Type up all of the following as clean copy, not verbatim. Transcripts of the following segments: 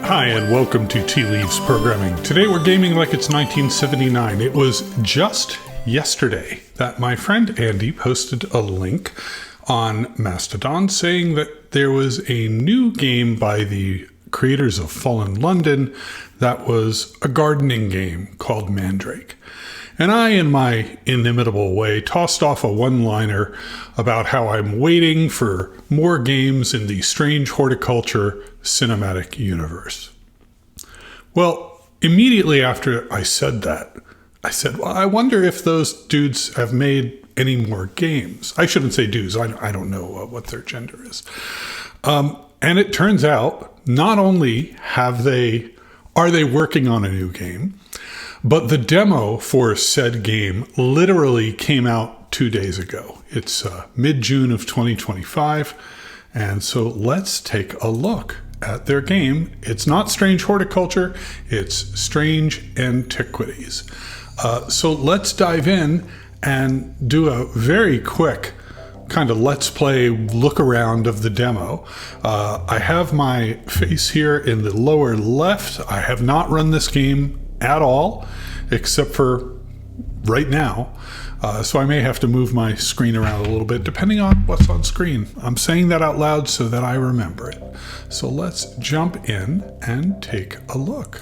Hi, and welcome to Tea Leaves Programming. Today we're gaming like it's 1979. It was just yesterday that my friend Andy posted a link on Mastodon saying that there was a new game by the creators of Fallen London that was a gardening game called Mandrake. And I, in my inimitable way, tossed off a one-liner about how I'm waiting for more games in the Strange Horticulture Cinematic Universe. Well, immediately after I said that, I said, well, I wonder if those dudes have made any more games. I shouldn't say dudes. I don't know what their gender is. And it turns out, not only are they working on a new game, but the demo for said game literally came out 2 days ago. It's mid-June of 2025. And so let's take a look at their game. It's not Strange Horticulture, it's Strange Antiquities. So let's dive in and do a very quick kind of let's play look around of the demo. I have my face here in the lower left. I have not run this game at all, except for right now. So I may have to move my screen around a little bit depending on what's on screen. I'm saying that out loud so that I remember it. So let's jump in and take a look.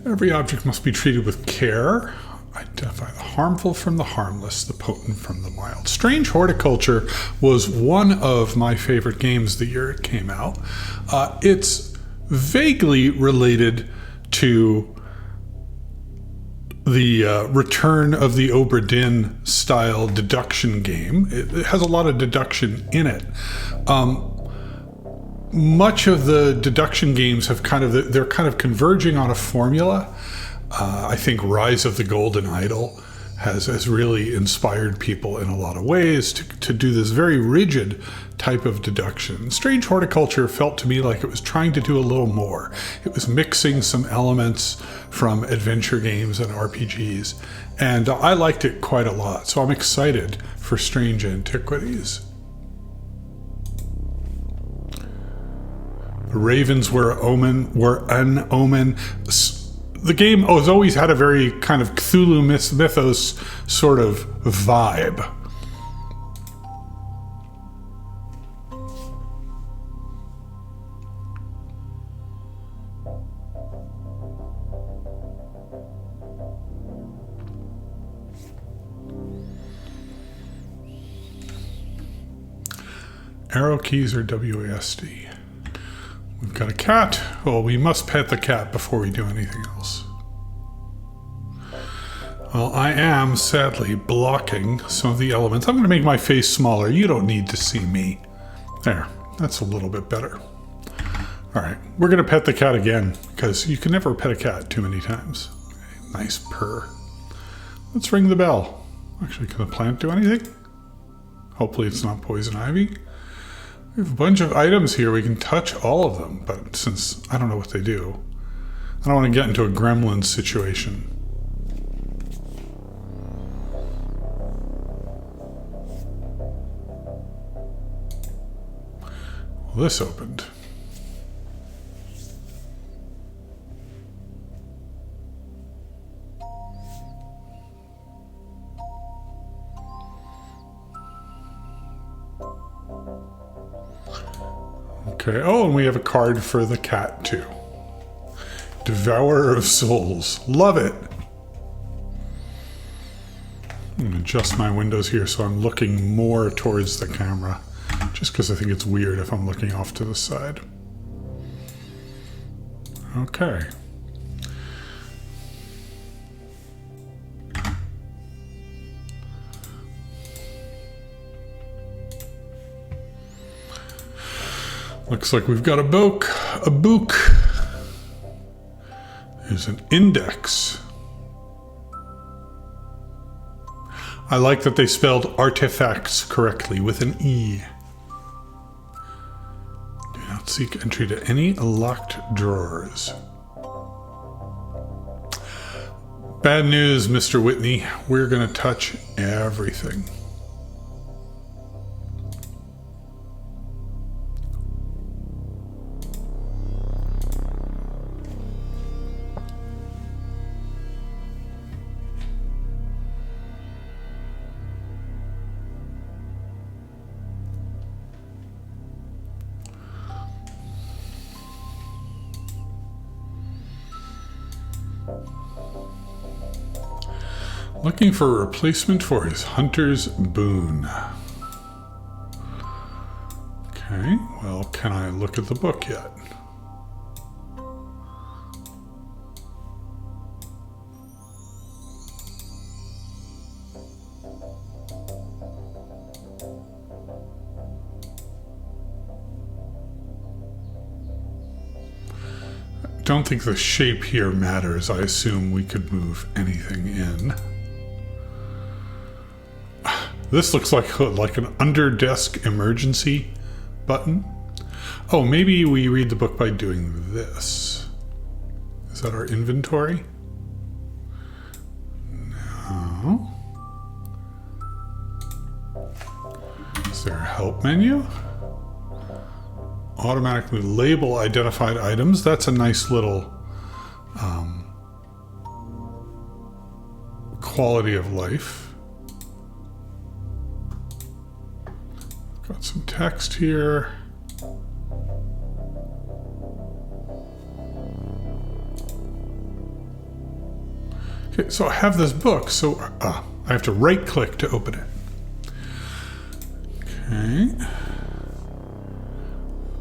Every object must be treated with care. Identify the harmful from the harmless, the potent from the mild. Strange Horticulture was one of my favorite games the year it came out. It's vaguely related to the return of the Obra Dinn style deduction game. It has a lot of deduction in it. Much of the deduction games have they're kind of converging on a formula. I think Rise of the Golden Idol has really inspired people in a lot of ways to do this very rigid type of deduction. Strange Horticulture felt to me like it was trying to do a little more. It was mixing some elements from adventure games and RPGs, and I liked it quite a lot. So I'm excited for Strange Antiquities. The ravens were an omen. The game has always had a very kind of Cthulhu mythos sort of vibe. Arrow keys are WASD. We've got a cat. Well, we must pet the cat before we do anything else. Well, I am sadly blocking some of the elements. I'm going to make my face smaller. You don't need to see me. There, that's a little bit better. All right, we're going to pet the cat again because you can never pet a cat too many times. Okay, nice purr. Let's ring the bell. Actually, can the plant do anything? Hopefully it's not poison ivy. We have a bunch of items here. We can touch all of them, but since I don't know what they do, I don't want to get into a gremlin situation. Well, this opened. Okay, oh, and we have a card for the cat, too. Devourer of Souls. Love it. I'm going to adjust my windows here so I'm looking more towards the camera, just because I think it's weird if I'm looking off to the side. Okay. Looks like we've got a book. There's an index. I like that they spelled artifacts correctly with an E. Do not seek entry to any locked drawers. Bad news, Mr. Whitney. We're going to touch everything. Looking for a replacement for his hunter's boon. Okay, well, can I look at the book yet? Don't think the shape here matters. I assume we could move anything in. This looks like an under-desk emergency button. Oh, maybe we read the book by doing this. Is that our inventory? No. Is there a help menu? Automatically label identified items. That's a nice little quality of life. Got some text here. Okay, so I have this book, so I have to right click to open it. Okay.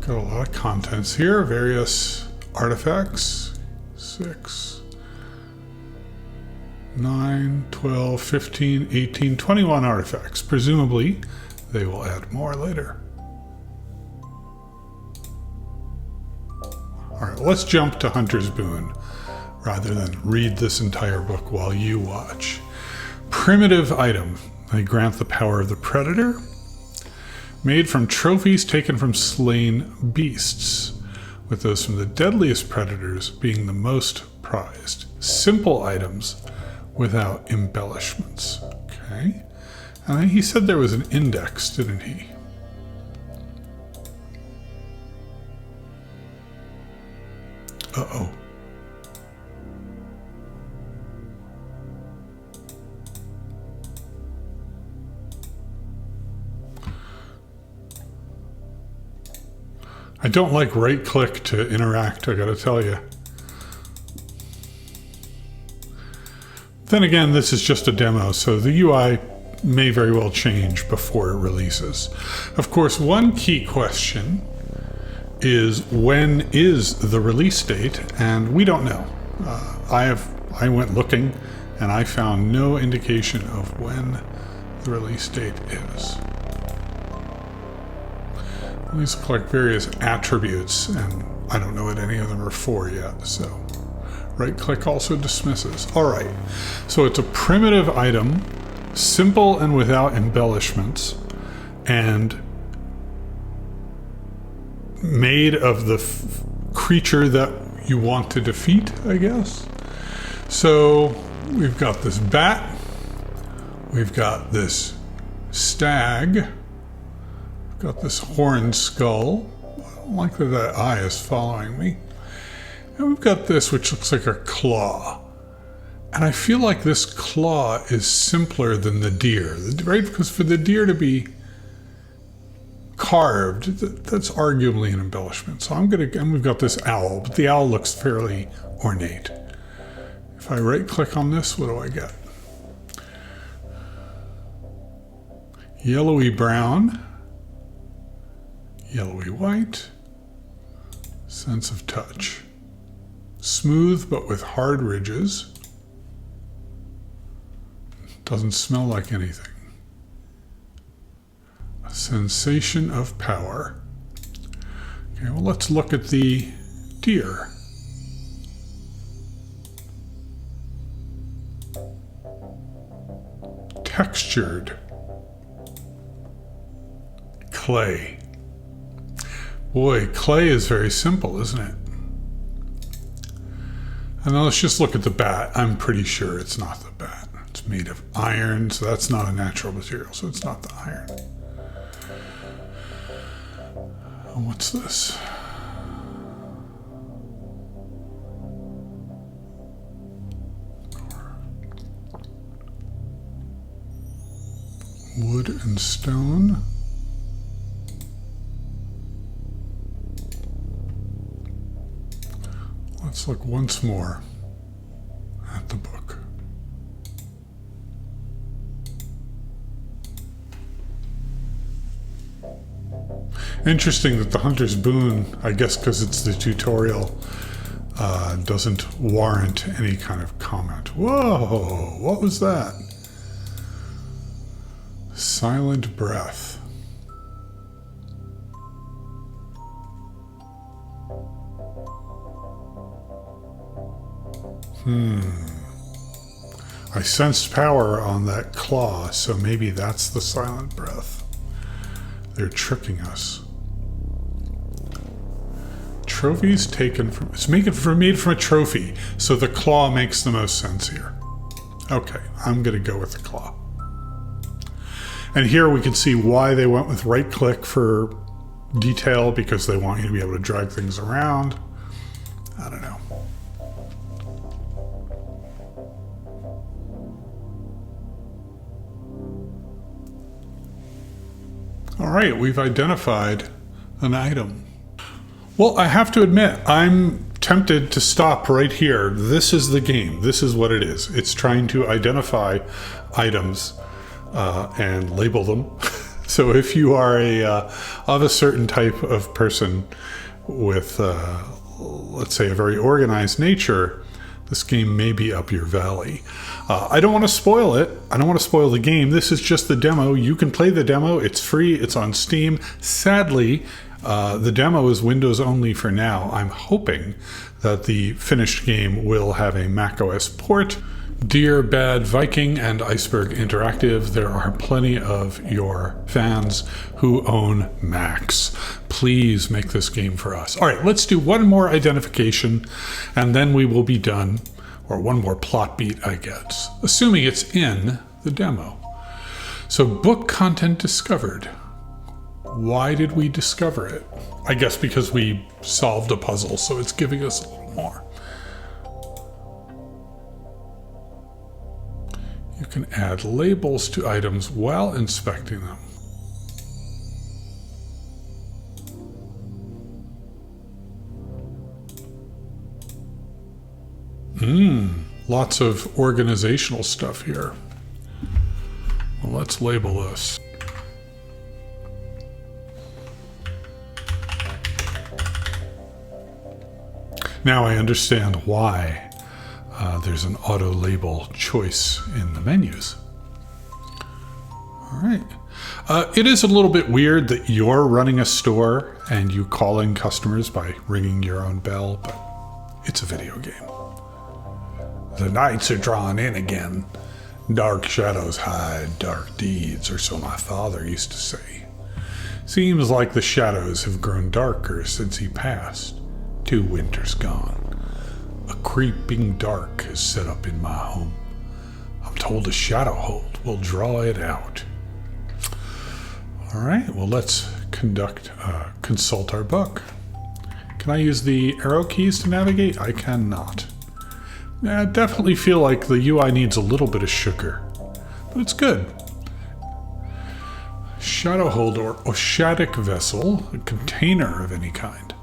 Got a lot of contents here, various artifacts. 6, 9, 12, 15, 18, 21 artifacts. Presumably, they will add more later. All right, let's jump to Hunter's Boon rather than read this entire book while you watch. Primitive item. They grant the power of the predator. Made from trophies taken from slain beasts, with those from the deadliest predators being the most prized. Simple items without embellishments. Okay. And then he said there was an index, didn't he? Uh-oh. I don't like right-click to interact, I gotta tell you. Then again, this is just a demo, so the UI may very well change before it releases. Of course, one key question is when is the release date? And we don't know. I went looking and I found no indication of when the release date is. These look like various attributes, and I don't know what any of them are for yet, so right-click also dismisses. All right, so it's a primitive item, simple and without embellishments, and made of the creature that you want to defeat, I guess. So we've got this bat, we've got this stag, got this horned skull. I don't like that that eye is following me. And we've got this, which looks like a claw. And I feel like this claw is simpler than the deer, right? Because for the deer to be carved, that's arguably an embellishment. So and we've got this owl, but the owl looks fairly ornate. If I right-click on this, what do I get? Yellowy brown. Yellowy white, sense of touch. Smooth but with hard ridges. Doesn't smell like anything. A sensation of power. Okay, well, let's look at the deer. Textured. Clay. Boy, clay is very simple, isn't it? And now let's just look at the bat. I'm pretty sure it's not the bat. It's made of iron, so that's not a natural material, so it's not the iron. And what's this? Wood and stone. Let's look once more. the book. Interesting that the Hunter's Boon, I guess because it's the tutorial, doesn't warrant any kind of comment. Whoa, what was that? Silent breath. I sensed power on that claw, so maybe that's the silent breath. They're tricking us. Trophies taken from... It's made from a trophy, so the claw makes the most sense here. Okay, I'm going to go with the claw. And here we can see why they went with right-click for detail, because they want you to be able to drag things around. I don't know. All right, we've identified an item. Well, I have to admit, I'm tempted to stop right here. This is the game. This is what it is. It's trying to identify items and label them. So if you are of a certain type of person with, let's say, a very organized nature, this game may be up your valley. I don't want to spoil it. I don't want to spoil the game. This is just the demo. You can play the demo. It's free. It's on Steam. Sadly, the demo is Windows only for now. I'm hoping that the finished game will have a macOS port. Dear Bad Viking and Iceberg Interactive, there are plenty of your fans who own Macs. Please make this game for us. All right, let's do one more identification, and then we will be done. Or one more plot beat, I guess, assuming it's in the demo. So, book content discovered. Why did we discover it? I guess because we solved a puzzle, so it's giving us a little more. You can add labels to items while inspecting them. Lots of organizational stuff here. Well, let's label this. Now I understand why there's an auto label choice in the menus. All right. It is a little bit weird that you're running a store and you call in customers by ringing your own bell, but it's a video game. The nights are drawing in again. Dark shadows hide dark deeds, or so my father used to say. Seems like the shadows have grown darker since he passed. 2 winters gone. A creeping dark has set up in my home. I'm told a shadow hold will draw it out. All right, well, let's consult our book. Can I use the arrow keys to navigate? I cannot. I definitely feel like the UI needs a little bit of sugar, but it's good. Shadow hold or oshatic vessel, a container of any kind.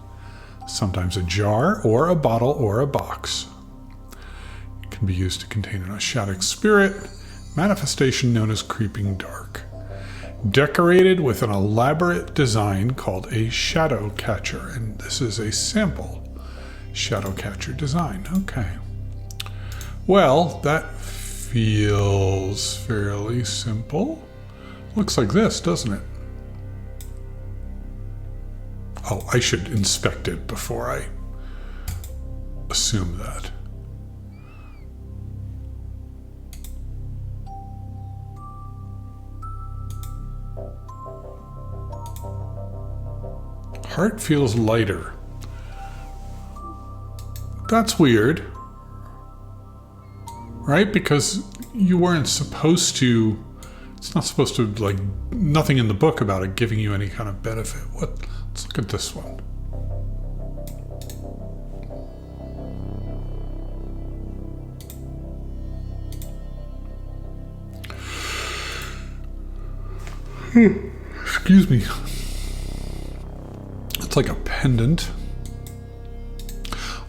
Sometimes a jar or a bottle or a box. It can be used to contain an oshatic spirit, manifestation known as creeping dark. Decorated with an elaborate design called a shadow catcher, and this is a sample shadow catcher design. Okay. Well, that feels fairly simple. Looks like this, doesn't it? Oh, I should inspect it before I assume that. Heart feels lighter. That's weird. Right? Because you weren't supposed to... It's not supposed to, like, nothing in the book about it giving you any kind of benefit. What? Let's look at this one. Excuse me. It's like a pendant.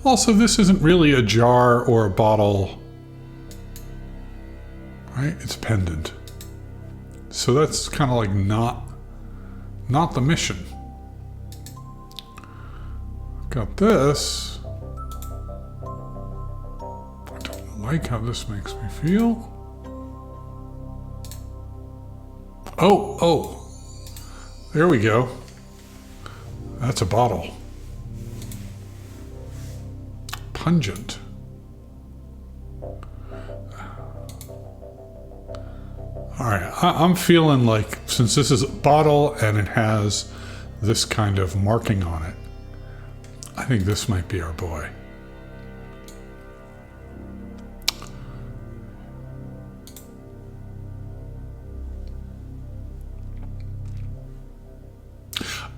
Also, this isn't really a jar or a bottle right? It's pendant. So that's kind of like not the mission. I've got this. I don't like how this makes me feel. Oh, there we go. That's a bottle. Pungent. All right, I'm feeling like, since this is a bottle and it has this kind of marking on it, I think this might be our boy.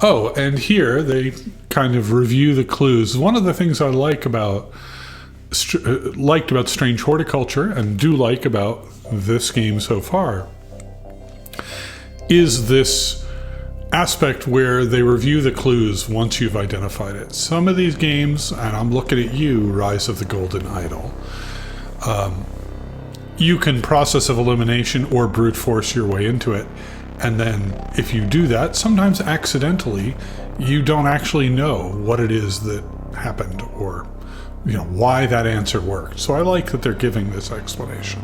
Oh, and here they kind of review the clues. One of the things I like about liked about Strange Horticulture, and do like about this game so far, is this aspect where they review the clues once you've identified it. Some of these games, and I'm looking at you, Rise of the Golden Idol, you can process of elimination or brute force your way into it. And then if you do that, sometimes accidentally, you don't actually know what it is that happened, or why that answer worked. So I like that they're giving this explanation.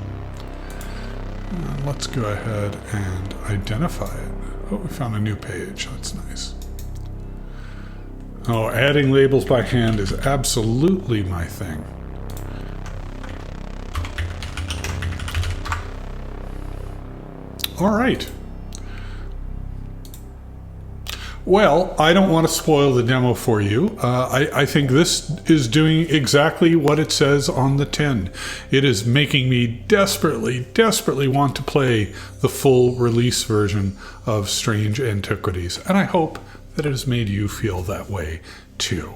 Let's go ahead and identify it. Oh, we found a new page. That's nice. Oh, adding labels by hand is absolutely my thing. All right. Well, I don't want to spoil the demo for you. I think this is doing exactly what it says on the tin. It is making me desperately, desperately want to play the full release version of Strange Antiquities, and I hope that it has made you feel that way too.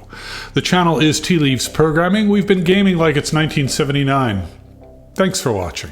The channel is Tea Leaves Programming. We've been gaming like it's 1979. Thanks for watching.